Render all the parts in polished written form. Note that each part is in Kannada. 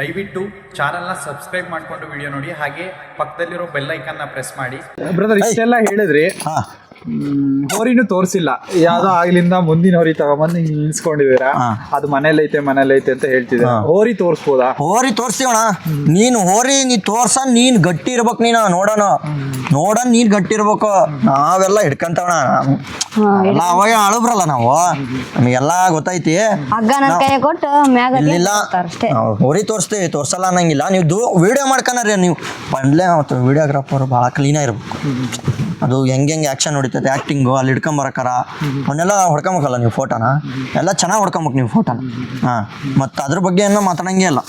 ದಯವಿಟ್ಟು ಚಾನಲ್ನ ಸಬ್ಸ್ಕ್ರೈಬ್ ಮಾಡ್ಕೊಂಡು ವಿಡಿಯೋ ನೋಡಿ, ಹಾಗೆ ಪಕ್ಕದಲ್ಲಿರೋ ಬೆಲ್ ಐಕನ್ನ ಪ್ರೆಸ್ ಮಾಡಿ. ಬ್ರದರ್ ಇಷ್ಟೆಲ್ಲ ಹೇಳಿದ್ರಿ, ಹೋರಿನೂ ತೋರಿಸಿಲ್ಲ. ಯಾವ್ದೋ ಆಗ್ಲಿಂದ ಮುಂದಿನ ಹೋರಿ ತಗೊಂಬಂದು ನಿಲ್ಸ್ಕೊಂಡಿದೀರಾ, ಅದು ಮನೇಲೈತೆ ಅಂತ ಹೇಳ್ತಿದ್ದೀರಾ. ಹೋರಿ ತೋರಿಸ್ಬೋದಾ? ಹೋರಿ ತೋರಿಸ್ತೀವಣ. ನೀನು ಹೋರಿ ನೀ ತೋರ್ಸ, ನೀನ್ ಗಟ್ಟಿ ಇರ್ಬೇಕು. ನೀನು ನೋಡೋಣ ನೀನ್ ಗಟ್ಟಿ ಇರ್ಬೇಕು. ನಾವೆಲ್ಲ ಹಿಡ್ಕಂತವಣ, ಎಲ್ಲ ಅವಾಗ ಅಳುಬ್ರಲ್ಲ ನಾವು, ನಮಗೆಲ್ಲ ಗೊತ್ತೈತಿ. ಇಲ್ಲ ಹೋರಿ ತೋರಿಸ್ತೀವಿ, ತೋರ್ಸಲ್ಲ ಅನ್ನಂಗಿಲ್ಲ. ನೀವು ವಿಡಿಯೋ ಮಾಡ್ಕನರಿ. ನೀವು ಬಂದ್ಲೇ ವಿಡಿಯೋಗ್ರಾಫರ್ ಭಾಳ ಕ್ಲೀನಾಗಿ ಇರ್ಬೇಕು. ಅದು ಹೆಂಗೆ ಆ್ಯಕ್ಷನ್ ಹೊಡಿತೈತೆ, ಆ್ಯಕ್ಟಿಂಗು ಅಲ್ಲಿ ಹಿಡ್ಕೊಂಬರಕ್ಕಾರ ಅವನ್ನೆಲ್ಲ ಹೊಡ್ಕೊಂಬೇಕಲ್ಲ ನೀವು. ಫೋಟೋನ ಎಲ್ಲ ಚೆನ್ನಾಗಿ ಹೊಡ್ಕೊಂಬೇಕು ನೀವು ಫೋಟೋನ. ಮತ್ತು ಅದ್ರ ಬಗ್ಗೆ ಏನೋ ಮಾತಾಡಂಗೆ ಇಲ್ಲ.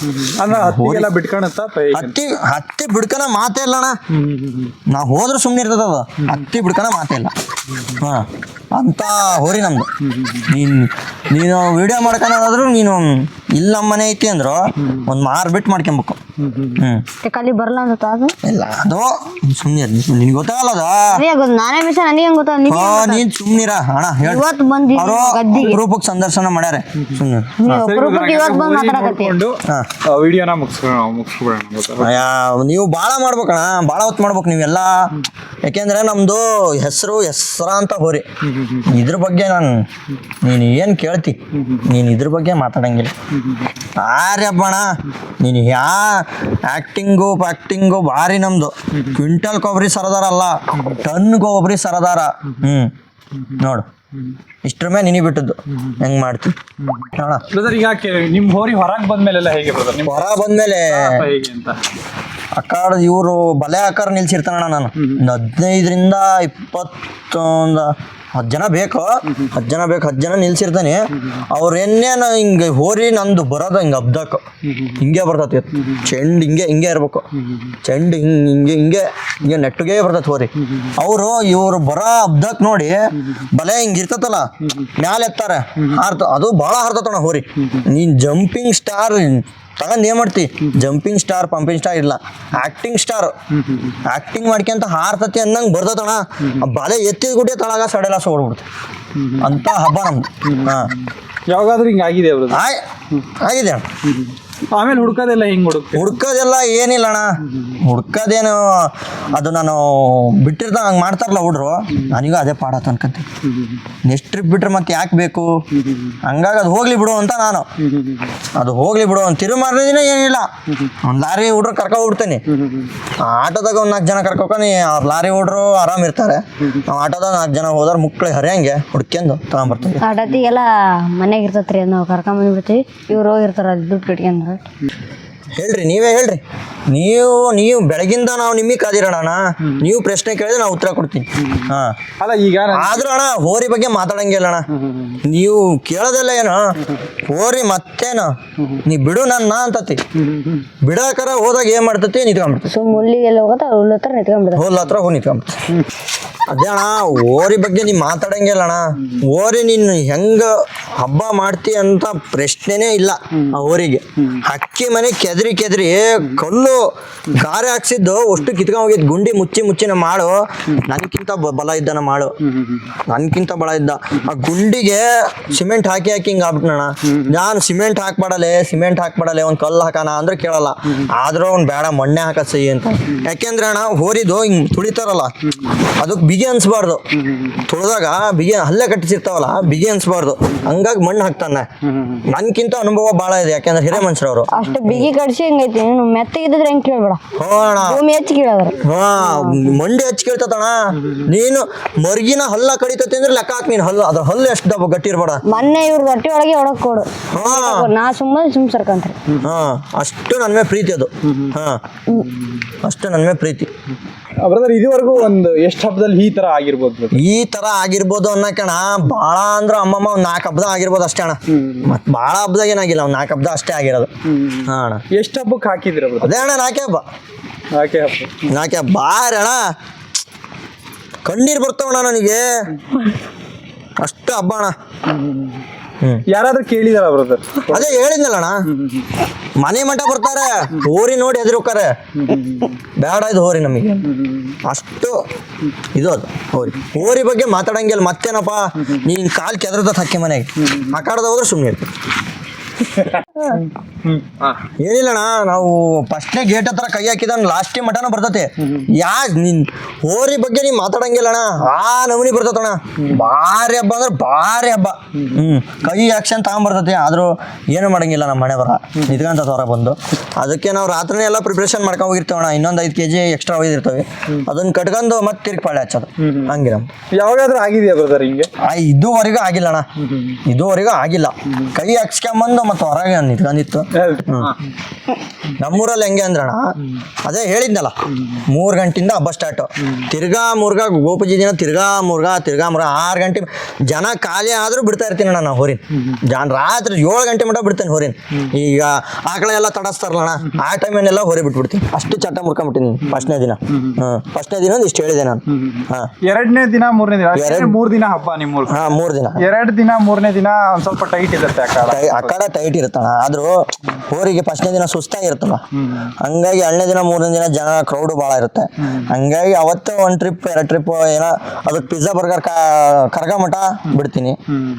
ಹತ್ತಿ ಬಿಡ್ಕನ ಮಾತೇ ಇಲ್ಲ ಅಣ್ಣ. ನಾವು ಹೋದ್ರೆ ಸುಮ್ಮನೆ ಇರ್ತದ ಅದು. ಹತ್ತಿ ಬಿಡ್ಕನ ಮಾತೇ ಇಲ್ಲ. ಅಂತ ಹೋರಿ ನಮ್ದು. ನೀನು ವಿಡಿಯೋ ಮಾಡ್ಕೊಳೋದಾದ್ರು ನೀನು ಇಲ್ಲಿ ನಮ್ಮ ಮನೆ ಐತಿ ಅಂದ್ರು ಒಂದು ಮಾರ್ಬಿಟ್ಟು ಮಾಡ್ಕೊಬೇಕು. ಕಲಿ ಬರಲ್ಲ ಅಂತ ಅದು ಇಲ್ಲ, ಅದು ಸುಮ್ಮನೆ ನಿನ್ಗೆ ಗೊತ್ತಾಗಲ್ಲ ಅದು. ನೀನ್ ಸುಮ್ನಿರ ಅಣ್ಣ. ರೂಪಕ್ಕೆ ಸಂದರ್ಶನ ಮಾಡ್ಯಾರೆ, ಸುಮ್ಮನೆ ನೀವು ಭಾಳ ಮಾಡ್ಬೇಕಣ್ಣ, ಭಾಳ ಹೊತ್ತು ಮಾಡ್ಬೇಕು ನೀವೆಲ್ಲ. ಯಾಕೆಂದ್ರೆ ನಮ್ದು ಹೆಸರ ಅಂತ ಹೋರಿ. ಇದ್ರ ಬಗ್ಗೆ ನೀನು ಏನು ಕೇಳ್ತಿ, ನೀನು ಇದ್ರ ಬಗ್ಗೆ ಮಾತಾಡಂಗಿಲ್ಲ. ಆರ್ಯಬ್ಬಣ ನೀನು ಆ್ಯಕ್ಟಿಂಗು ಭಾರಿ ನಮ್ದು. ಕ್ವಿಂಟಲ್ ಕೊಬ್ಬರಿ ಸರದಾರ ಅಲ್ಲ, ಟನ್ ಕೊಬ್ಬರಿ ಸರದಾರ. ನೋಡು, ಇಷ್ಟ್ರ ಮೇಲೆ ನಿನಗೆ ಬಿಟ್ಟದ್ದು ಹೆಂಗ್ ಮಾಡ್ತೀವಿ ಬ್ರದರ್. ಈಗ ನಿಮ್ ಹೋರಿ ಹೊರಗೆ ಬಂದ್ಮೇಲೆಲ್ಲ ಹೇಗೆ ಬ್ರದರ್? ಹೊರ ಬಂದ್ಮೇಲೆ ಅಕ್ಕಾಡ ಇವರು ಬಲೆ ಆಕಾರ ನಿಲ್ಸಿರ್ತಾನಣ್ಣ. ನಾನು 15ರಿಂದ 10 ಜನ ಬೇಕು, 10 ಜನ ನಿಲ್ಸಿರ್ತಾನೆ. ಅವ್ರು ಎನ್ನೇನು ಹಿಂಗೆ ಹೋರಿ ನಂದು ಬರೋದು ಹಿಂಗೆ ಹಬ್ದಕ್ಕೆ ಹಿಂಗೆ ಬರ್ತೈತಿ. ಚೆಂಡು ಹಿಂಗೆ ಇರ್ಬೇಕು. ಚೆಂಡು ಹಿಂಗೆ ನೆಟ್ಟಗೆ ಬರ್ತೈತಿ ಹೋರಿ. ಇವ್ರು ಬರೋ ಹಬ್ದಕ್ಕೆ ನೋಡಿ ಬಲೆ ಹಿಂಗೆ ಇರ್ತತಲ್ಲ, ಮ್ಯಾಲೆ ಎತ್ತಾರೆ, ಅದು ಭಾಳ ಹಾರ್ತತಣ ಹೋರಿ. ನೀನು ಜಂಪಿಂಗ್ ಸ್ಟಾರ್ ತಗೊಂಡು ಏನ್ ಮಾಡ್ತಿ? ಜಂಪಿಂಗ್ ಸ್ಟಾರ್, ಪಂಪಿಂಗ್ ಸ್ಟಾರ್ ಇಲ್ಲ, ಆಕ್ಟಿಂಗ್ ಸ್ಟಾರ್. ಆಕ್ಟಿಂಗ್ ಮಾಡ್ಕೊಂತ ಹಾರ್ತತಿ ಅನ್ನಂಗೆ ಬರ್ತತಣ. ಬಲೆ ಎತ್ತಿದ ಗುಡ್ಡೆ ತಳಗ ಸಡೆಲ್ಲ ಸೋಡ್ಬಿಡ್ತು. ಅಂತ ಹಬ್ಬ ನಮ್ದು. ಯಾವಾಗಾದ್ರೂ ಹಿಂಗೆ ಆಗಿದೆ? ಆಗಿದೆ. ಆಮೇಲೆ ಹುಡ್ಕೋದೆಲ್ಲ ಹೆಂಗ್ ಹುಡ್ಕೋದೆಲ್ಲ ಏನಿಲ್ಲ ಅಣ್ಣ. ಹುಡ್ಕೋದೇನು ಅದು ನಾನು ಬಿಟ್ಟಿರ್ದ ಹಂಗೆ ಮಾಡ್ತಾರಲ್ಲ ಹುಡ್ರು, ನನಗೂ ಅದೇ ಪಾಡ ಅನ್ಕಂತೀನಿ. ನೆಕ್ಸ್ಟ್ ಟ್ರಿಪ್ ಬಿಟ್ರೆ ಮತ್ತೆ ಯಾಕೆ ಬೇಕು? ಹಂಗಾಗಿ ಅದು ಹೋಗ್ಲಿ ಬಿಡು ಅಂತ ನಾನು. ಅದು ಹೋಗ್ಲಿ ಬಿಡು ಅಂತ ತಿರುಮಾರಿನ ಏನಿಲ್ಲ. ಒಂದು ಲಾರಿ ಹುಡ್ರು ಕರ್ಕೊಂಡ್ಬಿಡ್ತೇನೆ. ಆಟೋದಾಗ ಒಂದು 4 ಜನ ಕರ್ಕೊನಿ, ಅವ್ರು ಲಾರಿ ಹುಡ್ರು ಆರಾಮ್ ಇರ್ತಾರೆ. ನಾವು ಆಟೋದಾಗ 4 ಜನ ಹೋದ್ರೆ ಮುಕ್ಳಿ ಹರಿಯಂಗೆ ಹುಡ್ಕೊಂಡು ತಗೊಂಡ್ಬರ್ತೀವಿ. ಆಟೋತಿಗೆಲ್ಲ ಮನೆಗೆ ಇರ್ತತ್ರಿ, ನಾವು ಕರ್ಕೊಂಬಂದ್ಬಿಡ್ತೀವಿ. ಇವ್ರು ಹೋಗಿರ್ತಾರ ಅಲ್ಲಿ ದುಡ್ಡು ಕಟ್ಕೊಂಡ್ರೆ. ಹೇಳ್ರಿ, ನೀವೇ ಹೇಳ್ರಿ. ನೀವು ಬೆಳಗಿಂದ ನಾವು ನಿಮಗೆ ಕಾದಿರೋಣ. ನೀವು ಪ್ರಶ್ನೆ ಕೇಳಿದ್ರೆ ನಾವು ಉತ್ತರ ಕೊಡ್ತೀನಿ. ಅಲ್ಲ ಈಗ ಆದ್ರೂ ಅಣ್ಣ ಹೋರಿ ಬಗ್ಗೆ ಮಾತಾಡಂಗಿಲ್ಲ ಅಣ್ಣ. ನೀವು ಕೇಳೋದೆಲ್ಲ ಏನೋ ಹೋರಿ ಮತ್ತೇನು ನೀ ಬಿಡು ನನ್ನ ಅಂತತಿ. ಬಿಡಾಕರ ಹೋದಾಗ ಏನ್ ಮಾಡ್ತತಿ? ನಿಂತ್ಕೊಂಡ್ಬಿಡ್ತತಿ. ಹುಲ್ ಹತ್ರ ಹೋಗಿ ನಿಂತ್ಕೊಂಡ್ಬಿಡ್ತಿ. ಅದೇ ಅಣ್ಣ, ಹೋರಿ ಬಗ್ಗೆ ನೀ ಮಾತಾಡಂಗಿಲ್ಲ ಅಣ್ಣ. ಹೋರಿ ನೀನು ಹೆಂಗ ಹಬ್ಬ ಮಾಡ್ತಿ ಅಂತ ಪ್ರಶ್ನೆನೇ ಇಲ್ಲ ಆ ಹೋರಿಗೆ. ಹಕ್ಕಿ ಮನೆ ಕೆದ್ರಿ ಕಲ್ಲು ಗಾರೆ ಹಾಕ್ಸಿದ್ದು ಅಷ್ಟು ಕಿತ್ಕೊಂಡ್ ಹೋಗಿದ್. ಗುಂಡಿ ಮುಚ್ಚಿನ ಮಾಡು ನನ್ಕಿಂತ ಬಲ ಇದ್ದನ ಮಾಡು, ನನ್ಕಿಂತ ಬಲ ಇದ್ದ. ಆ ಗುಂಡಿಗೆ ಸಿಮೆಂಟ್ ಹಾಕಿ ಹಿಂಗ ಆಗ್ಬಿಟ್ನಣ್ಣ. ನಾನು ಸಿಮೆಂಟ್ ಹಾಕ್ಬಿಡಲೆ ಒಂದ್ ಕಲ್ಲು ಹಾಕೋಣ ಅಂದ್ರೆ ಕೇಳಲ್ಲ. ಆದ್ರೂ ಅವ್ನು ಬೇಡ ಮಣ್ಣೆ ಹಾಕ ಸಹಿ ಅಂತ. ಯಾಕೆಂದ್ರೆ ಅಣ್ಣ ಹೋರಿದು ಹಿಂಗ್ ತುಳಿತಾರಲ್ಲ, ಅದಕ್ಕೆ ಬಿಗಿ ಅನ್ಸ್ಬಾರ್ದು. ತುಳಿದಾಗ ಬಿಗಿ ಹಲ್ಲೆ ಕಟ್ಟಿಸಿರ್ತಾವಲ್ಲ, ಬಿಗಿ ಅನ್ಸ್ಬಾರ್ದು. ಹಂಗಾಗಿ ಮಣ್ಣು ಹಾಕ್ತಾನೆ. ನನ್ಕಿಂತ ಅನುಭವ ಬಾಳ ಇದೆ, ಯಾಕೆಂದ್ರೆ ಹಿರೇ ಮನುಷ್ಯರವ್ರು. ಅಷ್ಟು ಬಿಗಿ ಕಡಿಸಿ ಹೆಂಗೈತಿ, ಮೆತ್ತಗಿದ್ರೆ ಹೆಂಗ್ ಕೇಳ್ಬೇಡ. ಮಂಡಿ ಹಚ್ಚಿ ಕೇಳ್ತತಣ. ನೀನು ಮರ್ಗಿನ ಹಲ್ಲ ಕಡಿತತಿ ಅಂದ್ರೆ ಲೆಕ್ಕ ಹಾಕಿ. ನೀನು ಹಲ್ಲು ಅದ್ರ ಹಲ್ಲು ಎಷ್ಟು ದಬ್ಬ ಗಟ್ಟಿ ಇರ್ಬೇಡ. ಮೊನ್ನೆ ಇವ್ರ ಹೊಟ್ಟೆ ಒಳಗೆ ಒಳಗ್ ಕೊಡು, ನಾ ಸುಮ್ಮನೆ ಸರ್ಕಂತ್ರಿ. ಅಷ್ಟು ನನ್ ಮೇಲೆ ಪ್ರೀತಿ ಅದು. ಅಷ್ಟು ನನ್ ಮೇಲೆ ಪ್ರೀತಿ. ಬ್ರದರ್, ಇದುವರೆಗೂ ಒಂದು ಎಷ್ಟು ಹಬ್ಬದಲ್ಲಿ ಈ ತರ ಆಗಿರ್ಬೋದು ಅನ್ನಕಣ ಭಾಳ ಅಂದ್ರೆ ಅಮ್ಮಮ್ಮ ಒಂದ್ 4 ಹಬ್ಬದ ಆಗಿರ್ಬೋದು ಅಷ್ಟೇ ಅಣ್ಣ. ಮತ್ ಭಾಳ ಹಬ್ಬದಾಗ ಏನಾಗಿಲ್ಲ, ಒಂದ್ 4 ಹಬ್ಬದ ಅಷ್ಟೇ ಆಗಿರೋದು. ಅಣ್ಣ ಎಷ್ಟು ಹಬ್ಬಕ್ಕೆ ಹಾಕಿದಿರ? ಅದೇ ಅಣ್ಣ 4 ಹಬ್ಬ. 4 ಹಬ್ಬ ಬಾರಿ ಅಣ್ಣ. ಕಣ್ಣೀರ್ ಬರ್ತಾವಣ್ಣ ನನಗೆ, ಅಷ್ಟು ಹಬ್ಬ ಅಣ್ಣ. ಯಾರಾದ್ರೂ ಕೇಳಿದಾರ ಬ್ರದರ್? ಅದೇ ಹೇಳಿದ್ನಲ್ಲ ಅಣ್ಣ, ಮನೆ ಮಠ ಬರ್ತಾರೆ, ಹೋರಿ ನೋಡಿ ಹೆದರ್ತಾರೆ. ಬೇಡ ಇದು ಹೋರಿ ನಮಗೆ, ಅಷ್ಟು ಇದು ಅದು ಹೋರಿ ಬಗ್ಗೆ ಮಾತಾಡಂಗಿಲ್ಲ. ಮತ್ತೇನಪ್ಪ ನೀನ್ ಕಾಲ್ ಕೆದರದ ಹಕ್ಕಿ ಮನೆಗೆ ಆ ಕಾಡದ ಹೋದ್ರೆ ಸುಮ್ಮನೆ ಇರ್ತೀವಿ. ಏನಿಲ್ಲಣ್ಣ, ನಾವು ಫಸ್ಟ್ನೇ ಗೇಟ್ ಹತ್ರ ಕೈ ಹಾಕಿದ ಲಾಸ್ಟ್ ಮಟನ ಬರ್ತತೆ. ನಿನ್ ಹೋರಿ ಬಗ್ಗೆ ನೀ ಮಾತಾಡಂಗಿಲ್ಲಣ್ಣ, ಆ ನಮೂನಿ ಬರ್ತತಣ್ಣ. ಭಾರಿ ಹಬ್ಬ ಅಂದ್ರೆ ಭಾರಿ ಹಬ್ಬ. ಕೈ ಆಕ್ಷನ್ ತಗೊಂಬರ್ತತಿ. ಆದ್ರೂ ಏನು ಮಾಡಂಗಿಲ್ಲ, ನಮ್ಮ ಮನೆ ಬರ ನಿತ್ಕಂತ ಹೊರ ಬಂದು. ಅದಕ್ಕೆ ನಾವು ರಾತ್ರಿನೇ ಎಲ್ಲ ಪ್ರಿಪ್ರೇಷನ್ ಮಾಡ್ಕೊಂಡು ಹೋಗಿರ್ತೇವಣ್ಣ. ಇನ್ನೊಂದು 5 kg ಎಕ್ಸ್ಟ್ರಾ ಒಯ್ದಿರ್ತೇವೆ. ಅದನ್ನ ಕಟ್ಕೊಂಡು ಮತ್ತೆ ತಿರ್ಗಿ ಪಾಳೆ ಹಚ್ಚೋದು ಹಂಗಿರ. ಯಾವಾಗಾದ್ರೂ ಆಗಿದೆಯಾ ಬ್ರದರ್ ಹಿಂಗೆ? ಇದುವರೆಗೂ ಆಗಿಲ್ಲಣ್ಣ, ಇದುವರೆಗೂ ಆಗಿಲ್ಲ. ಕೈ ಹಾಕ್ಸ್ಕೊಂಬಂದು ಮತ್ತೆ ಹೊರಗೆ ನಿಂತ್ಕೊಂಡಿತ್ತು. ನಮ್ಮೂರಲ್ಲಿ ಹೆಂಗೆ ಅಂದ್ರಣ್ಣ, ಅದೇ ಹೇಳಿದ್ನಲ್ಲ, 3 ಗಂಟೆಯಿಂದ ಹಬ್ಬ ಸ್ಟಾರ್ಟು. ತಿರ್ಗಾ ಮುರ್ಗಾ ಗೋಪೂಜೆ ದಿನ ತಿರ್ಗಾ ಮುರ್ಗಾ 6 ಗಂಟೆ ಜನ ಖಾಲಿ ಆದ್ರೂ ಬಿಡ್ತಾ ಇರ್ತೀನಿ ಅಣ್ಣ ನಾವು ಹೋರಿನ. ರಾತ್ರಿ 7 ಗಂಟೆ ಮಟ್ಟ ಬಿಡ್ತೇನೆ ಹೋರಿನ. ಈಗ ಆಕಳ ಎಲ್ಲ ತಡಸ್ತಾರಲ್ಲಣ್ಣ, ಆ ಟೈಮನ್ನೆಲ್ಲ ಹೋರಿ ಬಿಟ್ಬಿಡ್ತೀನಿ. ಅಷ್ಟು ಚಟ ಮುರ್ಕೊಂಡ್ಬಿಟ್ಟಿನಿ ಫಸ್ಟ್ನೇ ದಿನ. ಫಸ್ಟ್ನೇ ದಿನ ಇಷ್ಟು ಹೇಳಿದೆ ನಾನು. 2ನೇ ದಿನ 3ನೇ ದಿನ 3 ದಿನ ಹಬ್ಬ ನಿಮ್ಮೂರು? 3 ದಿನ. 2 ದಿನ 3ನೇ ದಿನ ಒಂದ್ ಸ್ವಲ್ಪ ಟೈಟ್ ಇರುತ್ತೆ ಅಕ್ಕಡ ಟೈಟ್ ಇರುತ್ತಣ್ಣ. ಆದ್ರೂ ಹೋರಿಗೆ ಫಸ್ಟ್ನೇ ದಿನ ಸುಸ್ತಾಗಿರುತ್ತಲ್ಲ, ಹಂಗಾಗಿ 2ನೇ ದಿನ 3ನೇ ದಿನ ಜನ ಕ್ರೌಡು ಭಾಳ ಇರುತ್ತೆ. ಹಂಗಾಗಿ ಅವತ್ತು 1 ಟ್ರಿಪ್ 2 ಟ್ರಿಪ್ ಏನೋ ಅದಕ್ಕೆ ಪಿಜ್ಜಾ ಬರ್ಗರ್ ಕರ್ಗ ಮಟ ಬಿಡ್ತೀನಿ.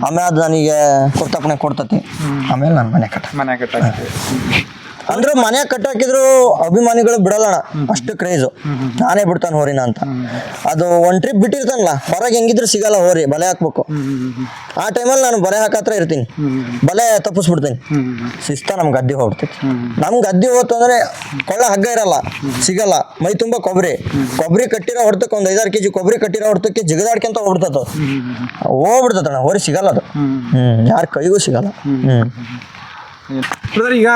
ಆಮೇಲೆ ಅದು ನನಗೆ ಕೊಡ್ತಪ್ಪಣೆ ಕೊಡ್ತತಿ. ಆಮೇಲೆ ನಾನು ಮನೆ ಕಟ್ಟಾಕ್ತೀನಿ. ಅಂದ್ರೆ ಮನೆ ಕಟ್ಟಾಕಿದ್ರು ಅಭಿಮಾನಿಗಳು ಬಿಡಲ್ಲಣ್ಣ, ಅಷ್ಟು ಕ್ರೇಜು. ನಾನೇ ಬಿಡ್ತಾನೆ ಹೋರಿನ ಅಂತ. ಅದು 1 ಟ್ರಿಪ್ ಬಿಟ್ಟಿರ್ತಾನಲ್ಲ, ಹೊರಗೆ ಹೆಂಗಿದ್ರು ಸಿಗಲ್ಲ ಹೋರಿ, ಬಲೆ ಹಾಕ್ಬೇಕು. ಆ ಟೈಮಲ್ಲಿ ನಾನು ಬಲೆ ಹಾಕತ್ರ ಇರ್ತೀನಿ, ಬಲೆ ತಪ್ಪಿಸ್ಬಿಡ್ತೀನಿ. ಶಿಸ್ತ ನಮ್ ಗದ್ದೆ ಹೋಗ್ಬಿಡ್ತೈತಿ. ನಮ್ ಗದ್ದೆ ಹೋಯ್ತು ಅಂದ್ರೆ ಕೊಳ್ಳ ಹಗ್ಗ ಇರಲ್ಲ, ಸಿಗಲ್ಲ. ಮೈ ತುಂಬ ಕೊಬ್ಬರಿ ಕಟ್ಟಿರೋ ಹೊಡ್ತಕ್ಕೆ ಒಂದು 5-6 kg ಕೊಬ್ಬರಿ ಕಟ್ಟಿರೋ ಹೊಡ್ತಕ್ಕೆ ಜಿಗದಾಡ್ಕೊಂತ ಹೋಗ್ಬಿಡ್ತಣ್ಣ. ಹೋರಿ ಸಿಗಲ್ಲ ಅದು, ಯಾರ ಕೈಗೂ ಸಿಗಲ್ಲ. ಈಗ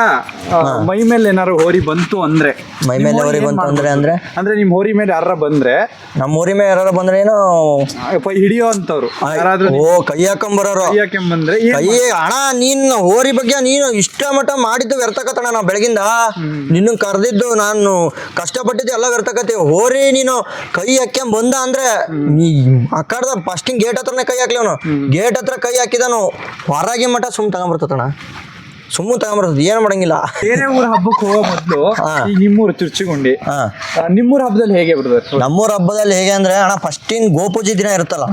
ಮೈ ಮೇಲೆ ಏನಾರು ಹೋರಿ ಬಂತು ಅಂದ್ರೆ, ಮೈ ಮೇಲೆ ಹೋರಿ ಬಂತು ಅಂದ್ರೆ ನಿಮ್ ಹೋರಿ ಮೇಲೆ ಯಾರ ಬಂದ್ರೆ, ನಮ್ಮ ಊರಿ ಮೇಲೆ ಯಾರು ಬಂದ್ರೆ ಏನು ಹಿಡಿಯೋ ಅಂತವ್ರು ಕೈ ಹಾಕೊಂಬರೋರು. ಬಂದ್ರೆ ಕೈ ಅಣ್ಣ, ನೀನ್ ಹೋರಿ ಬಗ್ಗೆ ನೀನು ಇಷ್ಟ ಮಟ್ಟ ಮಾಡಿದ್ದು ವ್ಯರ್ಥಕತ್ತಣ. ನಾವು ಬೆಳಗಿಂದ ನಿನ್ನ ಕರೆದಿದ್ದು, ನಾನು ಕಷ್ಟಪಟ್ಟಿದ್ದು ಎಲ್ಲ ವ್ಯರ್ಥಕತೆ. ಹೋರಿ ನೀನು ಕೈ ಹಾಕ್ಯಂಬ ಬಂದ ಅಂದ್ರೆ ಆ ಕಡ್ದ ಫಸ್ಟಿಂಗ್ ಗೇಟ್ ಹತ್ರನೇ ಕೈ ಹಾಕ್ಲಿವನು. ಗೇಟ್ ಹತ್ರ ಕೈ ಹಾಕಿದನು, ಹೊರಗೆ ಮಠ ತಗೊಂಬರ್ತತಣ್ಣ. ಸುಮ್ಮನೆ ತಗೊಂಬರ್ತದೆ, ಏನು ಮಾಡಂಗಿಲ್ಲ. ಬೇರೆ ಊರ ಹಬ್ಬಕ್ಕೆ ಹೋಗೋ ಮೊದಲು ನಿಮ್ಮೂರು ಚುರ್ಚಿಗುಂಡಿ, ನಿಮ್ಮೂರ ಹಬ್ಬದಲ್ಲಿ ಹೇಗೆ ಬರ್ತದೆ? ನಮ್ಮೂರ ಹಬ್ಬದಲ್ಲಿ ಹೇಗೆ ಅಂದ್ರೆ ಅಣ್ಣ, ಫಸ್ಟಿನ ಗೋಪೂಜೆ ದಿನ ಇರುತ್ತಲ್ಲ,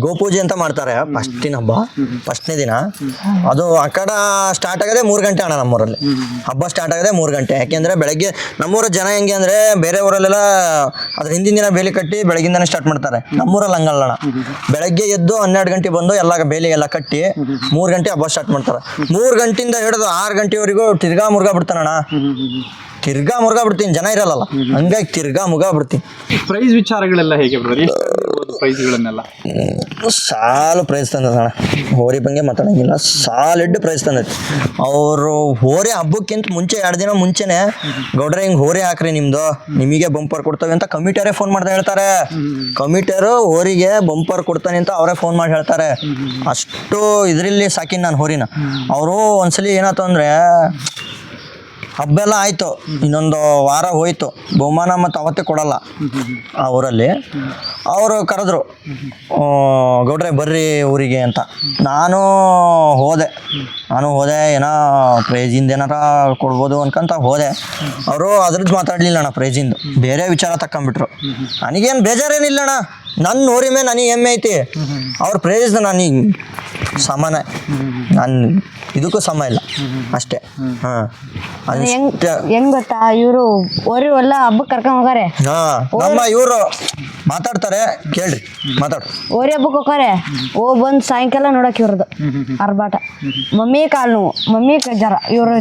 ಗೋಪೂಜೆ ಅಂತ ಮಾಡ್ತಾರೆ ಫಸ್ಟಿನ ಹಬ್ಬ. ಫಸ್ಟ್ನೇ ದಿನ ಅದು ಆ ಕಡೆ ಸ್ಟಾರ್ಟ್ ಆಗದೆ 3 ಗಂಟೆ ಅಣ್ಣ. ನಮ್ಮೂರಲ್ಲಿ ಹಬ್ಬ ಸ್ಟಾರ್ಟ್ ಆಗದೆ 3 ಗಂಟೆ. ಯಾಕೆಂದ್ರೆ ಬೆಳಗ್ಗೆ ನಮ್ಮೂರ ಜನ ಹೆಂಗೆ ಅಂದ್ರೆ, ಬೇರೆ ಊರಲ್ಲೆಲ್ಲ ಅದ್ರ ಹಿಂದಿನ ದಿನ ಬೇಲಿ ಕಟ್ಟಿ ಬೆಳಗಿಂದಾನೆ ಸ್ಟಾರ್ಟ್ ಮಾಡ್ತಾರೆ. ನಮ್ಮೂರಲ್ಲಿ ಹಂಗಲ್ಲ ಅಣ್ಣ, ಬೆಳಗ್ಗೆ ಎದ್ದು 12 ಗಂಟೆ ಬಂದು ಎಲ್ಲ ಬೇಲಿ ಎಲ್ಲ ಕಟ್ಟಿ 3 ಗಂಟೆ ಹಬ್ಬ ಸ್ಟಾರ್ಟ್ ಮಾಡ್ತಾರೆ. 3 ಗಂಟೆಯಿಂದ 6 ಗಂಟೆವರೆಗೂ ತಿರ್ಗಾ ಮುರ್ಗಾ ಬಿಡ್ತಾನಣ್ಣ. ತಿರ್ಗಾ ಮುರ್ಗಾ ಬಿಡ್ತೀನಿ, ಜನ ಇರಲ್ಲ, ಹಂಗಾಗಿ ತಿರ್ಗಾ ಮುಗ ಬಿಡ್ತೀನಿ. ಪ್ರೈಸ್ ವಿಚಾರಗಳೆಲ್ಲ ಹೇಗೆ ಪ್ರೈಸ್ಗಳನ್ನೆಲ್ಲ? ಸಾಲು ಪ್ರೈಸ್ ತಂದಣ್ಣ. ಹೋರಿ ಬಗ್ಗೆ ಮಾತಾಡಂಗಿಲ್ಲ, ಸಾಲಿಡ್ ಪ್ರೈಸ್ ತಂದೈತಿ. ಅವರು ಹೋರಿ ಹಬ್ಬಕ್ಕಿಂತ ಮುಂಚೆ 2 ದಿನ ಮುಂಚೆನೆ, ಗೌಡ್ರೆ ಹಿಂಗೆ ಹೋರಿ ಹಾಕ್ರಿ ನಿಮ್ದು, ನಿಮಗೆ ಬಂಪರ್ ಕೊಡ್ತವೆ ಅಂತ ಕಮಿಟಿಯವರೇ ಫೋನ್ ಮಾಡ್ತಾ ಹೇಳ್ತಾರೆ. ಕಮಿಟಿಯವರು ಹೋರಿಗೆ ಬಂಪರ್ ಕೊಡ್ತಾನೆ ಅಂತ ಅವರೇ ಫೋನ್ ಮಾಡಿ ಹೇಳ್ತಾರೆ. ಅಷ್ಟು ಇದರಲ್ಲಿ ಸಾಕಿನ ನಾನು ಹೋರಿನ. ಅವರು ಒಂದ್ಸಲಿ ಏನಾಯ್ತು ಅಂದರೆ, ಹಬ್ಬ ಎಲ್ಲ ಆಯಿತು, ಇನ್ನೊಂದು ವಾರ ಹೋಯ್ತು, ಬಹುಮಾನ ಮತ್ತು ಅವತ್ತೇ ಕೊಡಲ್ಲ ಆ ಊರಲ್ಲಿ. ಅವರು ಕರೆದ್ರು, ಗೌಡ್ರೆ ಬರ್ರಿ ಊರಿಗೆ ಅಂತ. ನಾನು ಹೋದೆ ಏನೋ ಪ್ರೈಜಿಂದ ಏನಾರ ಕೊಡ್ಬೋದು ಅನ್ಕೊಂತ ಹೋದೆ. ಅವರು ಅದ್ರದ್ದು ಮಾತಾಡಲಿಲ್ಲ ಅಣ್ಣ, ಪ್ರೈಜಿಂದು ಬೇರೆ ವಿಚಾರ ತಕೊಂಬಿಟ್ರು. ನನಗೇನು ಬೇಜಾರೇನಿಲ್ಲ ಅಣ್ಣ, ನನ್ನ ಹೋರಿ ಮೇಲೆ ನನಗೆ ಹೆಮ್ಮೆ ಐತಿ. ಅವ್ರ ಪ್ರೈಸ್ ನನಗೆ ಸಮಾನ, ನಾನು ಇದಕ್ಕೂ ಸಮ ಇಲ್ಲ ಅಷ್ಟೇ. ಹೆಂಗ್ ಗೊತ್ತಾ, ಇವರು ಓರಿ ಎಲ್ಲ ಹಬ್ಬಕ್ಕೆ ಕರ್ಕೊಂಡ್ ಹೋಗಾರೆ. ನಮ್ಮ ಇವರು ಮಾತಾಡ್ತಾರೆ, ಕೇಳ್ರಿ ಮಾತಾಡು. ಓರಿ ಹಬ್ಬಕ್ಕೆ ಹೋಗಾರೆ, ಬಂದು ಸಾಯಂಕಾಲ ನೋಡಕ್ ಇವ್ರದ್ದು ಅರ್ಬಾಟ. ಮಮ್ಮಿ ಕಾಲು ನೋವು, ಮಮ್ಮಿ ಜರ, ಇವ್ರು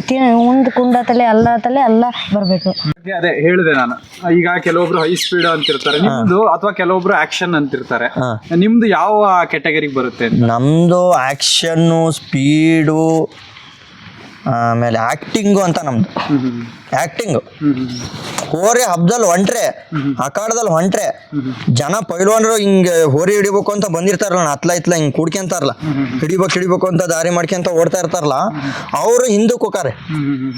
ಉಂಡ್ ಕುಂಡ ತಲೆ ಎಲ್ಲ ಬರ್ಬೇಕು. ಅದೇ ಹೇಳಿದೆ ನಾನು, ಈಗ ಕೆಲವೊಬ್ರು ಹೈ ಸ್ಪೀಡ್ ಅಂತಿರ್ತಾರೆ ನಿಮ್ದು, ಅಥವಾ ಕೆಲವೊಬ್ರು ಆಕ್ಷನ್ ಅಂತಿರ್ತಾರೆ. ನಿಮ್ದು ಯಾವ ಕ್ಯಾಟಗರಿಗೆ ಬರುತ್ತೆ? ನಮ್ದು ಆಕ್ಷನ್ನು, ಸ್ಪೀಡು, ಆಮೇಲೆ ಆಕ್ಟಿಂಗು ಅಂತ ನಮ್ದು. ಆಕ್ಟಿಂಗು ಹೋರಿ ಹಬ್ಬದಲ್ಲಿ ಹೊಂಟ್ರೆ, ಅಖಾಡದಲ್ಲಿ ಹೊಂಟ್ರೆ ಜನ ಪೈಲ್ವಾನರು ಹಿಂಗೆ ಹೋರಿ ಹಿಡಿಬೇಕು ಅಂತ ಬಂದಿರ್ತಾರಲ್ಲ, ಅತ್ಲ ಇತ್ಲ ಹಿಂಗೆ ಕೂಡ್ಕೊಂತಾರಲ್ಲ, ಹಿಡಿಬೇಕು ಅಂತ ದಾರಿ ಮಾಡ್ಕೊಂತ ಓಡ್ತಾ ಇರ್ತಾರಲ್ಲ, ಅವರು ಹಿಂದಕ್ಕೆ ಹೋಗಾರೆ.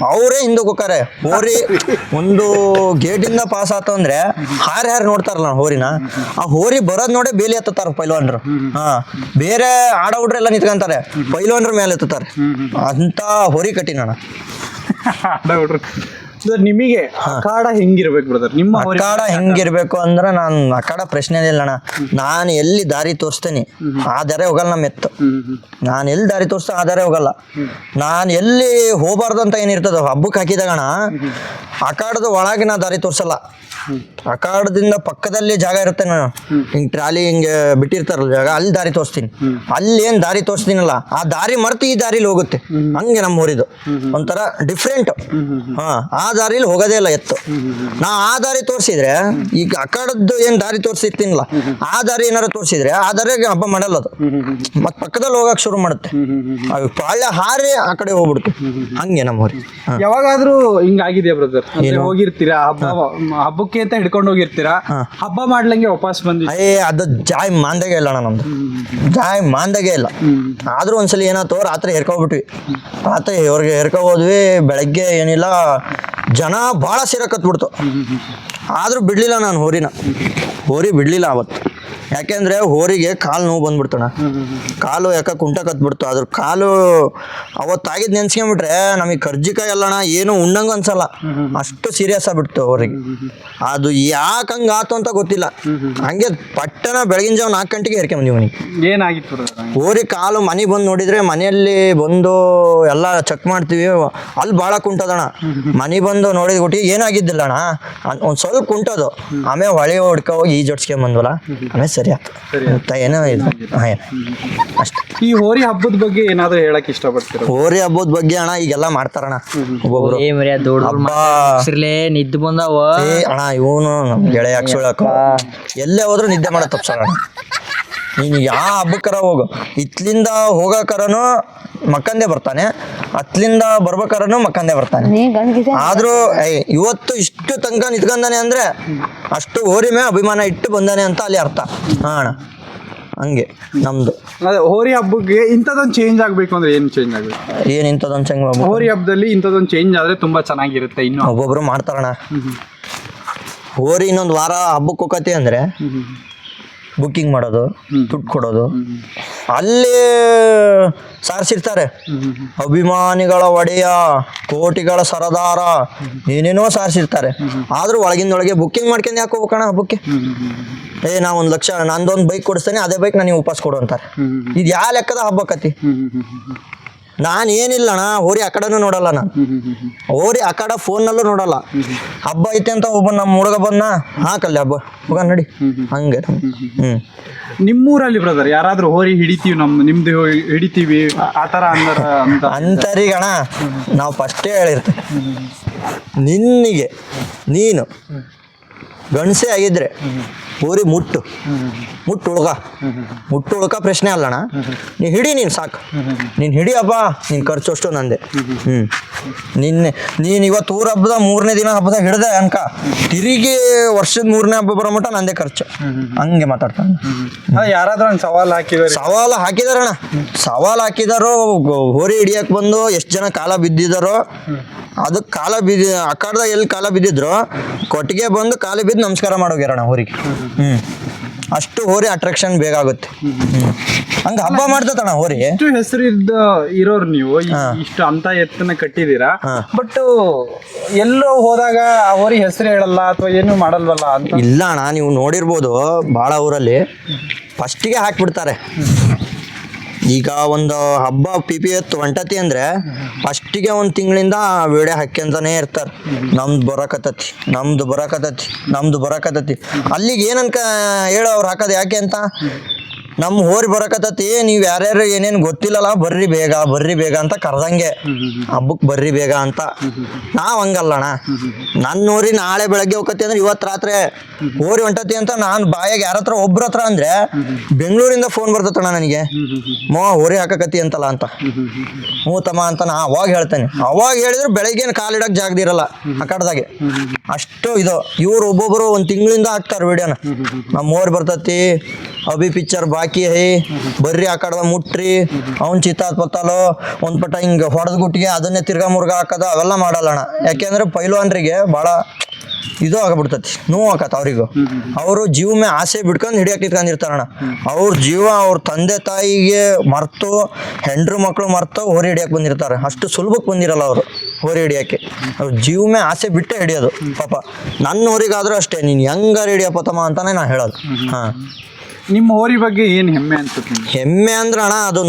ಅವರೇ ಹಿಂದಕ್ಕೆ ಹೋಗಾರೆ. ಹೋರಿ ಒಂದು ಗೇಟಿಂದ ಪಾಸ್ ಆಯ್ತು ಅಂದ್ರೆ ಹಾರಿ ನೋಡ್ತಾರಲ್ಲ ಹೋರಿನ, ಆ ಹೋರಿ ಬರೋದ್ ನೋಡೇ ಬೇಲಿ ಎತ್ತಾರ ಪೈಲ್ವಾನರು. ಬೇರೆ ಆಡ ಹುಡ್ರೆ ಎಲ್ಲ ನಿಂತ್ಕೊಂತಾರೆ, ಪೈಲ್ವಾನರ ಮೇಲೆ ಎತ್ತಾರ. ಅಂತ ಹೋರಿ ಕಟ್ಟಿನ ನಿಮಗೆ ಅಖಾಡ ಹೆಂಗಿರ್ಬೇಕು ಬ್ರದರ್? ನಿಮ್ಮ ಹೋರಿ ಅಖಾಡ ಹೆಂಗಿರ್ಬೇಕು ಅಂದ್ರೆ ನಾನು ಅಖಾಡ ಪ್ರಶ್ನೆ ಇಲ್ಲ ಅಣ್ಣ. ನಾನು ಎಲ್ಲಿ ದಾರಿ ತೋರಿಸ್ತೇನೆ ಆ ದಾರಿ ಹೋಗಲ್ಲ ನಮ್ಮ ಎತ್ತು. ನಾನು ಎಲ್ಲಿ ದಾರಿ ತೋರಿಸ್ತಾ ಆ ದಾರಿ ಹೋಗಲ್ಲ. ನಾನು ಎಲ್ಲಿ ಹೋಗ್ಬಾರ್ದು ಅಂತ ಏನಿರ್ತದ ಹಬ್ಬಕ್ಕೆ ಹಾಕಿದಾಗಣ ಅಖಾಡದ ಒಳಗೆ ನಾ ದಾರಿ ತೋರಿಸಲ್ಲ. ಅಖಾಡದಿಂದ ಪಕ್ಕದಲ್ಲಿ ಜಾಗ ಇರುತ್ತೆ, ನಾನು ಹಿಂಗೆ ಟ್ರಾಲಿ ಹಿಂಗೆ ಬಿಟ್ಟಿರ್ತಾರಲ್ಲ ಜಾಗ, ಅಲ್ಲಿ ದಾರಿ ತೋರಿಸ್ತೀನಿ. ಅಲ್ಲಿ ಏನ್ ದಾರಿ ತೋರಿಸ್ತೀನಲ್ಲ ಆ ದಾರಿ ಮರ್ತು ಈ ದಾರಿಲಿ ಹೋಗುತ್ತೆ. ಹಂಗೆ ನಮ್ಮ ಊರಿದು ಒಂಥರ ಡಿಫ್ರೆಂಟ್. ಆ ದಾರಿಲಿ ಹೋಗೋದೇ ಇಲ್ಲ ಎತ್ತು. ನಾ ಆ ದಾರಿ ತೋರಿಸಿದ್ರೆ ಈಗ ಅಖಾಡದ್ದು ಏನ್ ದಾರಿ ತೋರಿಸಿರ್ತೀನಲ್ಲ ಆ ದಾರಿ ಏನಾರು ತೋರಿಸಿದ್ರೆ ಆ ದಾರಿಗೆ ಹಬ್ಬ ಮಾಡಲ್ಲ ಅದು. ಮತ್ ಪಕ್ಕದಲ್ಲಿ ಹೋಗಕ್ ಶುರು ಮಾಡುತ್ತೆ, ಪಾಳ್ಯ ಹಾರಿ ಆ ಕಡೆ ಹೋಗ್ಬಿಡುತ್ತೆ. ಹಂಗೆ ನಮ್ಮ ಊರಿ. ಯಾವಾಗಾದ್ರೂ ಹಿಂಗಾಗಿದೆಯಾ ಬ್ರದರ್? ಹೋಗಿರ್ತೀರಾ ಹಬ್ಬಕ್ಕೆ ಅಂತ ಹಿಡ್ಕೊಂಡು ಹೋಗಿರ್ತೀರಾ, ಹಬ್ಬ ಮಾಡ್ಲಂಗೆ ವಾಪಸ್ ಬಂದಿ? ಅದು ಜಾಯ್ ಮಾಂದಾಗೆ ಇಲ್ಲ ಅಣ್ಣ, ನಮ್ದು ಜಾಯ್ ಮಾಂದಾಗೆ ಇಲ್ಲ. ಆದ್ರೂ ಒಂದ್ಸಲಿ ಏನಾಯ್ತು, ರಾತ್ರಿ ಹೆರ್ಕೊಬಿಟ್ವಿ. ರಾತ್ರಿ ಅವ್ರಿಗೆ ಹೆರ್ಕೊ ಹೋದ್ವಿ. ಬೆಳಗ್ಗೆ ಏನಿಲ್ಲ ಜನ ಭಾಳ ಸೇರಕತ್ಬಿಡ್ತು. ಆದ್ರೂ ಬಿಡ್ಲಿಲ್ಲ ನಾನು ಹೋರಿ ಬಿಡ್ಲಿಲ್ಲ ಅವತ್ತು. ಯಾಕೆಂದ್ರೆ ಹೋರಿಗೆ ಕಾಲು ನೋವು ಬಂದ್ಬಿಡ್ತಣ. ಕಾಲು ಯಾಕೆ ಕುಂಟ ಕತ್ಬಿಡ್ತು. ಅದ್ರ ಕಾಲು ಅವತ್ತಾಗಿದ್ ನೆನ್ಸ್ಕೊಂಡ್ಬಿಟ್ರೆ ನಮಗೆ ಕರ್ಜಿಕಾಯಿ ಅಲ್ಲಣ್ಣ ಏನು ಉಣ್ಣಂಗ ಅನ್ಸಲ್ಲ, ಅಷ್ಟು ಸೀರಿಯಸ್ ಆಗ್ಬಿಡ್ತು ಹೋರಿಗೆ. ಅದು ಯಾಕೆ ಹಂಗ ಆತು ಅಂತ ಗೊತ್ತಿಲ್ಲ. ಹಂಗೆ ಪಟ್ಟಣ ಬೆಳಗಿನ ಜಾವ 4 ಗಂಟೆಗೆ ಹೇರ್ಕೊಂಬಂದಿವಿ ಮನೆಗೆ. ಏನಾಗಿತ್ತು ಹೋರಿ ಕಾಲು ಮನೆಗೆ ಬಂದು ನೋಡಿದ್ರೆ, ಮನೆಯಲ್ಲಿ ಬಂದು ಎಲ್ಲ ಚೆಕ್ ಮಾಡ್ತೀವಿ, ಅಲ್ಲಿ ಭಾಳ ಕುಂಟದಣ. ಮನೆ ಬಂದು ನೋಡಿದ ಗುಟ್ಟಿ ಏನಾಗಿದ್ದಿಲ್ಲ ಅಣ್ಣ, ಒಂದ್ ಸ್ವಲ್ಪ ಕುಂಟದು. ಆಮೇಲೆ ಹೊಳೆ ಹೊಡ್ಕ ಹೋಗಿ ಈಜೊಡ್ಸ್ಕೊಂಬಂದ್ವಲ್ಲ, ಆಮೇಲೆ ಸರಿ ಆಯ್ತು. ಏನೋ ಇದು ಅಷ್ಟೇ. ಈ ಹೋರಿ ಹಬ್ಬದ ಬಗ್ಗೆ ಏನಾದ್ರು ಹೇಳಕ್ ಇಷ್ಟಪಡ್ತೀರ? ಹೋರಿ ಹಬ್ಬದ ಬಗ್ಗೆ ಅಣ್ಣ ಈಗೆಲ್ಲ ಮಾಡ್ತಾರಣ್ಣ ಒಬ್ಬೊಬ್ರು. ನಿದ್ದು ಬಂದವ ಅಣ್ಣ ಇವನು ನಮ್ ಗೆಳೆಯ ಎಲ್ಲೇ ಹೋದ್ರು ನಿದ್ದೆ ಮಾಡೋ ತಪ್ಸಣ. ನೀನು ಯಾವ ಹಬ್ಬಕ್ಕರ ಹೋಗು, ಇತ್ಲಿಂದ ಹೋಗಕರನು ಮಕ್ಕಂದೇ ಬರ್ತಾನೆ, ಅತ್ಲಿಂದ ಬರ್ಬೇಕರನು ಮಕ್ಕಂದೇ ಬರ್ತಾನೆ. ಆದ್ರೂ ಇವತ್ತು ಇಷ್ಟು ತನಕ ನಿಂತ್ಕೊಂಡಾನೆ ಅಂದ್ರೆ ಅಷ್ಟು ಹೋರಿ ಮೇಲೆ ಅಭಿಮಾನ ಇಟ್ಟು ಬಂದಾನೆ ಅಂತ ಅಲ್ಲಿ ಅರ್ಥ. ಅಣ್ಣ ಹಂಗೆ ನಮ್ದು. ಅದೇ ಹೋರಿ ಹಬ್ಬಕ್ಕೆ ಇಂಥದೊಂದು ಚೇಂಜ್ ಆಗ್ಬೇಕು ಅಂದ್ರೆ ಏನ್ ಚೇಂಜ್ ಆಗ್ಬೇಕು? ಏನ್ ಇಂಥದೊಂದು ಚೇಂಜ್ ಹೋರಿ ಹಬ್ಬದಲ್ಲಿ ಇಂಥದೊಂದು ಚೇಂಜ್ ಆದ್ರೆ ತುಂಬಾ ಚೆನ್ನಾಗಿರುತ್ತೆ. ಇನ್ನು ಒಬ್ಬೊಬ್ರು ಮಾಡ್ತಾರಣ್ಣ. ಹೋರಿ ಇನ್ನೊಂದು ವಾರ ಹಬ್ಬಕ್ಕೆ ಹೋಗತಿ ಅಂದ್ರೆ ಬುಕ್ಕಿಂಗ್ ಮಾಡೋದು, ದುಡ್ಡು ಕೊಡೋದು, ಅಲ್ಲಿ ಸಾರಿಸಿರ್ತಾರೆ ಅಭಿಮಾನಿಗಳ ಒಡೆಯ, ಕೋಟಿಗಳ ಸರದಾರ, ಏನೇನೋ ಸಾರಿಸಿರ್ತಾರೆ. ಆದ್ರೂ ಒಳಗಿಂದೊಳಗೆ ಬುಕ್ಕಿಂಗ್ ಮಾಡ್ಕೊಂಡು ಯಾಕೆ ಹೋಗ್ಬೇಕಣ್ಣ ಹಬ್ಬಕ್ಕೆ? ನಾ 1 ಲಕ್ಷ ನಂದೊಂದು ಬೈಕ್ ಕೊಡಿಸ್ತೇನೆ, ಅದೇ ಬೈಕ್ ನನಗೆ ವಾಪಸ್ ಕೊಡು ಅಂತಾರೆ. ಇದು ಯಾವ ಲೆಕ್ಕದ ಹಬ್ಬಕ್ಕತಿ? ನಾನು ಏನಿಲ್ಲಣ್ಣ, ಹೋರಿ ಆ ಕಡೆನೂ ನೋಡಲ್ಲ, ನಾನು ಹೋರಿ ಆ ಕಡೆ ಫೋನ್ನಲ್ಲೂ ನೋಡಲ್ಲ. ಹಬ್ಬ ಐತೆ ಅಂತ ಒಬ್ಬ ನಮ್ಮ ಹುಡುಗ ಬಂದ, ಹಾಕಲ್ಲಿ ಹಬ್ಬ ಹೋಗ ನಡಿ, ಹಂಗೆ. ನಿಮ್ಮೂರಲ್ಲಿ ಬ್ರದರ್ ಯಾರಾದ್ರೂ ಹೋರಿ ಹಿಡಿತೀವಿ ನಿಮ್ದು ಹಿಡಿತೀವಿ ಆತರ ಅಂತರಿಗಣ ನಾವು ಫಸ್ಟೇ ಹೇಳಿರ್ತೇವೆ, ನಿನ್ನಿಗೆ ನೀನು ಗಂಡಸೆ ಆಗಿದ್ರೆ ಹೋರಿ ಮುಟ್ಟು ಉಳ್ಕ ಪ್ರಶ್ನೆ ಅಲ್ಲಣ್ಣ. ನೀನು ಹಿಡಿ, ನೀನು ಸಾಕು, ನೀನು ಹಿಡಿಯಪ್ಪ, ನೀನು ಖರ್ಚು ಅಷ್ಟು ನಂದೆ. ನೀನು ಇವತ್ತು ಊರ ಹಬ್ಬದ 3ನೇ ದಿನ ಹಬ್ಬದಾಗ ಹಿಡ್ದೆ ಅನ್ಕ, ತಿರುಗಿ ವರ್ಷದ 3ನೇ ಹಬ್ಬ ಬರೋ ಮಟ್ಟ ನಂದೇ ಖರ್ಚು. ಹಂಗೆ ಮಾತಾಡ್ತಾನೆ. ಯಾರಾದ್ರೂ ಒಂದು ಸವಾಲು ಹಾಕಿದಾರಣ್ಣ. ಸವಾಲು ಹಾಕಿದಾರೋ, ಹೋರಿ ಹಿಡಿಯಕ್ಕೆ ಬಂದು ಎಷ್ಟು ಜನ ಕಾಲ ಬಿದ್ದಿದಾರೋ, ಅದಕ್ಕೆ ಕಾಲ ಬಿದ್ದಿ ಅಖಾಡದಾಗ ಎಲ್ಲಿ ಕಾಲ ಬಿದ್ದಿದ್ರು ಕೊಟ್ಟಿಗೆ ಬಂದು ಕಾಲ ಬಿದ್ದು ನಮಸ್ಕಾರ ಮಾಡೋಗ್ಯಾರಣ್ಣ ಹೋರಿಗೆ. ಅಷ್ಟು ಹೋರಿ ಅಟ್ರಾಕ್ಷನ್ ಬೇಗ ಆಗುತ್ತೆ. ಹಂಗ ಹಬ್ಬ ಮಾಡ್ತತಣ್ಣ ಹೋರಿ. ಇಷ್ಟು ಹೆಸರಿದ್ದ ಇರೋರು ನೀವು, ಇಷ್ಟು ಅಂತ ಎತ್ತನ್ನ ಕಟ್ಟಿದೀರಾ, ಬಟ್ ಎಲ್ಲೋ ಹೋದಾಗ ಆ ಹೋರಿ ಹೆಸರು ಹೇಳಲ್ಲ ಅಥವಾ ಏನು ಮಾಡಲ್ವಲ್ಲ ಅಂತ? ಇಲ್ಲ ಅಣ್ಣ, ನೀವು ನೋಡಿರ್ಬೋದು ಭಾಳ ಊರಲ್ಲಿ ಫಸ್ಟಿಗೆ ಹಾಕ್ಬಿಡ್ತಾರೆ. ಈಗ ಒಂದು ಹಬ್ಬ ಪಿ ಎತ್ತು ಹೊಂಟತಿ ಅಂದ್ರೆ ಫಸ್ಟಿಗೆ 1 ತಿಂಗಳಿಂದ ವಿಡಿಯೋ ಹಾಕ್ಯಂತಾನೆ ಇರ್ತಾರೆ, ನಮ್ದು ಬರಕತ್ತತಿ. ಅಲ್ಲಿಗೆ ಏನನ್ಕ ಹೇಳೋ ಅವ್ರು ಹಾಕೋದು ಯಾಕೆ ಅಂತ, ನಮ್ಮ ಹೋರಿ ಬರಕತ್ತತಿ, ನೀವು ಯಾರ್ಯಾರು ಏನೇನು ಗೊತ್ತಿಲ್ಲಲ್ಲ, ಬರ್ರಿ ಬೇಗ ಅಂತ ಕರೆದಂಗೆ, ಹಬ್ಬಕ್ಕೆ ಬರ್ರಿ ಬೇಗ ಅಂತ. ನಾವು ಹಂಗಲ್ಲಣ್ಣ, ನನ್ನ ಹೋರಿ ನಾಳೆ ಬೆಳಗ್ಗೆ ಹೋಗತಿ ಅಂದ್ರೆ ಇವತ್ತು ರಾತ್ರಿ ಹೋರಿ ಹೊಂಟತಿ ಅಂತ ನಾನು ಬಾಯಾಗ ಯಾರ ಹತ್ರ ಒಬ್ರ ಹತ್ರ ಅಂದ್ರೆ ಬೆಂಗಳೂರಿಂದ ಫೋನ್ ಬರ್ತತಣ್ಣ ನನಗೆ, ಹೋರಿ ಹಾಕಕತ್ತಿ ಅಂತಲ್ಲ ಅಂತ. ತಮ್ಮ ಅಂತ ನಾ ಅವಾಗ ಹೇಳ್ತೇನೆ. ಅವಾಗ ಹೇಳಿದ್ರೆ ಬೆಳಗ್ಗೆ ಕಾಲಿಡಕ್ಕೆ ಜಾಗದಿರಲ್ಲ ಆ ಕಡ್ದಾಗೆ. ಅಷ್ಟು ಇದು ಇವ್ರು ಒಬ್ಬೊಬ್ರು 1 ತಿಂಗಳಿಂದ ಹಾಕ್ತಾರೆ ವಿಡಿಯೋನ. ನಮ್ಮ ಹೋರಿ ಬರ್ತತಿ, ಅಭಿ ಪಿಕ್ಚರ್ ಬಾಕಿ ಹೈ, ಬರ್ರಿ ಆ ಕಡೆ ಮುಟ್ರಿ, ಅವ್ನು ಚಿತ್ತಾತ್ ಪತ್ತಾಲೋ ಒಂದು ಪಟ ಹಿಂಗೆ ಹೊಡೆದ್ ಗುಟ್ಟಿಗೆ ಅದನ್ನೇ ತಿರ್ಗಾ ಮುರ್ಗಾ ಹಾಕೋದು ಅವೆಲ್ಲ ಮಾಡಲ್ಲಣ್ಣ. ಯಾಕೆಂದ್ರೆ ಪೈಲ್ವಾನ್ರಿಗೆ ಭಾಳ ಇದು ಆಗ್ಬಿಡ್ತತಿ, ನೋವು ಆಕತ್ತ ಅವ್ರಿಗೂ. ಅವರು ಜೀವ ಮೇ ಆಸೆ ಬಿಡ್ಕೊಂಡು ಹಿಡಿಯಕ್ಕೆ ಇಟ್ಕೊಂಡಿರ್ತಾರಣ್ಣ. ಅವ್ರ ಜೀವ ಅವ್ರ ತಂದೆ ತಾಯಿಗೆ ಮರ್ತು, ಹೆಂಡ್ರು ಮಕ್ಕಳು ಮರ್ತು ಹೋರಿ ಹಿಡಿಯಕ್ಕೆ ಬಂದಿರ್ತಾರೆ. ಅಷ್ಟು ಸುಲಭಕ್ಕೆ ಬಂದಿರಲ್ಲ ಅವರು. ಹೋರಿ ಹಿಡಿಯೋಕ್ಕೆ ಅವ್ರ ಜೀವಮೇ ಆಸೆ ಬಿಟ್ಟೆ ಹಿಡಿಯೋದು ಪಾಪ. ನನ್ನ ಹೋರಿಗಾದ್ರೂ ಅಷ್ಟೇ, ನೀನು ಹೆಂಗಾರು ಹಿಡಿಯಪ್ಪ ತಮ್ಮ ಅಂತಾನೆ ನಾ ಹೇಳೋದು. ಹಾಂ, ನಿಮ್ಮ ಹೋರಿ ಬಗ್ಗೆ ಏನು ಹೆಮ್ಮೆ ಅನ್ಸುತ್ತೆ ನಿಮ್ಗೆ? ಹೆಮ್ಮೆ ಅಂದ್ರೆ ಅಣ್ಣ ಅದು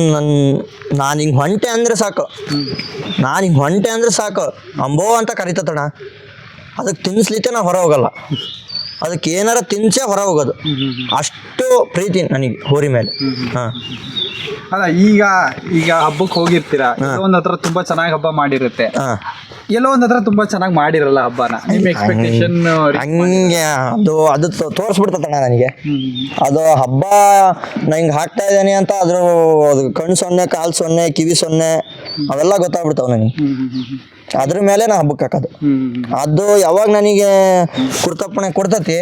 ನಾನು ಹಿಂಗೆ ಹೊಂಟೆ ಅಂದರೆ ಸಾಕು, ನಾನು ಹಿಂಗೆ ಹೊಂಟೆ ಅಂದರೆ ಸಾಕು ಅಂಬೋ ಅಂತ ಕರಿತತಣ್ಣ. ಅದಕ್ಕೆ ತಿನ್ನಿಸ್ಲಿಕ್ಕೆ ನಾ ಹೊರ ಹೋಗಲ್ಲ, ಅದಕ್ಕೆ ಏನಾರ ತಿನ್ಸೇ ಹೊರ ಹೋಗೋದು, ಅಷ್ಟು ಪ್ರೀತಿ ನನಗೆ ಹೋರಿ ಮೇಲೆ. ಹಾಂ, ಅಲ್ಲ ಈಗ ಹಬ್ಬಕ್ಕೆ ಹೋಗಿರ್ತೀರಾ, ಎಲ್ಲೋ ಒಂದ್ ಹತ್ರ ತುಂಬಾ ಚೆನ್ನಾಗಿ ಹಬ್ಬ ಮಾಡಿರುತ್ತೆ, ಹಾಂ, ಎಲ್ಲೋ ಒಂದ್ ಹತ್ರ ತುಂಬಾ ಚೆನ್ನಾಗಿ ಮಾಡಿರಲ್ಲ ಹಬ್ಬನ. ನಿಮ್ಮ ಎಕ್ಸ್ಪೆಕ್ಟೇಷನ್ ಹಂಗೆ ಅದು ತೋರಿಸ್ಬಿಡ್ತಣ್ಣ ನನಗೆ. ಅದು ಹಬ್ಬ ನಾ ಹಿಂಗೆ ಹಾಕ್ತಾ ಇದ್ದೇನೆ ಅಂತ ಅದು ಕಣ್ಣು ಸೊನ್ನೆ, ಕಾಲು ಸೊನ್ನೆ, ಕಿವಿ ಸೊನ್ನೆ ಅವೆಲ್ಲ ಗೊತ್ತಾಗ್ಬಿಡ್ತಾವೆ ನನಗೆ. ಅದ್ರ ಮೇಲೆ ನಾ ಹಬ್ಬಕ್ಕೆ ಹಾಕೋದು. ಅದು ಯಾವಾಗ ನನಗೆ ಕುರ್ತಪ್ಪಣೆ ಕೊಡ್ತತಿ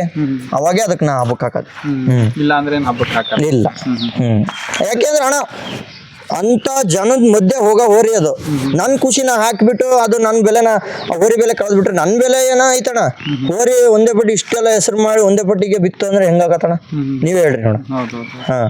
ಅವಾಗೇ ಅದಕ್ಕೆ ನಾ ಹಬ್ಬಕ್ಕೆ ಹಾಕೋದು. ಇಲ್ಲ ಅಂದ್ರೆ ಹಬ್ಬಕ್ಕೆ ಹಾಕಲ್ಲ. ಇಲ್ಲ. ಯಾಕೆಂದ್ರೆ ಅಣ್ಣ ಅಂತ ಜನದ ಮಧ್ಯೆ ಹೋಗೋ ಹೋರಿ ಅದು. ನನ್ನ ಖುಷಿನ ಹಾಕಿಬಿಟ್ಟು ಅದು ನನ್ನ ಬೆಲೆನ ಹೋರಿ ಬೆಲೆ ಕಳೆದ್ಬಿಟ್ರೆ ನನ್ನ ಬೆಲೆ ಏನೋ ಐತಣ್ಣ. ಹೋರಿ ಒಂದೇ ಪಟ್ಟಿ ಇಷ್ಟೆಲ್ಲ ಹೆಸರು ಮಾಡಿ ಒಂದೇ ಪಟ್ಟಿಗೆ ಬಿತ್ತು ಅಂದ್ರೆ ಹೆಂಗಾಗತ್ತಣ್ಣ? ನೀವೇ ಹೇಳ್ರಿ ನೋಡ. ಹೌದು. ಹಾಂ,